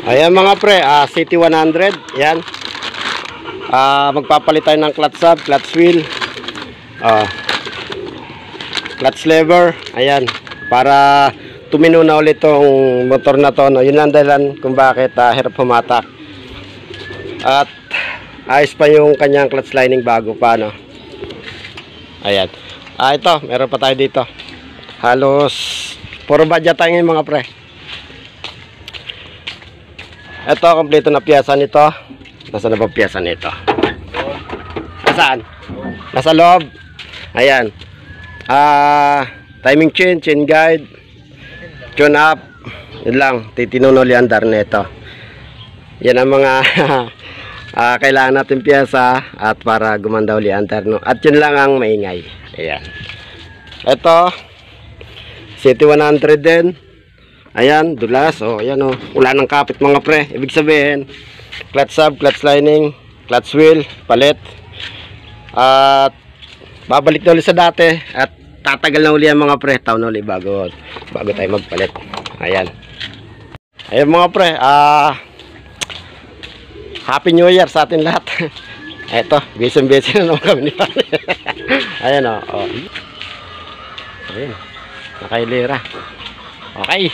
Ayan mga pre, City 100. Yan. Magpapalit tayo ng clutch sub, clutch wheel, clutch lever. Ayan. Para tumino na ulit tong motor na to. No? Yun lang dahilan kung bakit hirap humatak. At ayos pa yung kanyang clutch lining bago pa. No? Ayan. Ito, meron pa tayo dito. Halos puro badya tayo ngayon mga pre. Ito, kompleto na piyesa nito. Nasaan na ba piyesa nito? Nasaan? Nasa loob. Ayan. Timing chain, chain guide, tune up. Yun lang, titinunuli andar nito. Yan ang mga kailangan natin piyesa at para gumanda uli andar. No? At yun lang ang maingay. Ayan. Ito, City 100 din. Ayan, dulas. O, ayan o. Wala ng kapit mga pre. Ibig sabihin, clutch sub, clutch lining, clutch wheel, palit. At babalik na ulit sa dati. At tatagal na uli ang mga pre. Taon na uli bago tayo magpalit. Ayan. Ayan mga pre. Happy New Year sa atin lahat. Eto, busy na naman kami ni Pare. Ayan o. Ayan. Nakailira. Okay.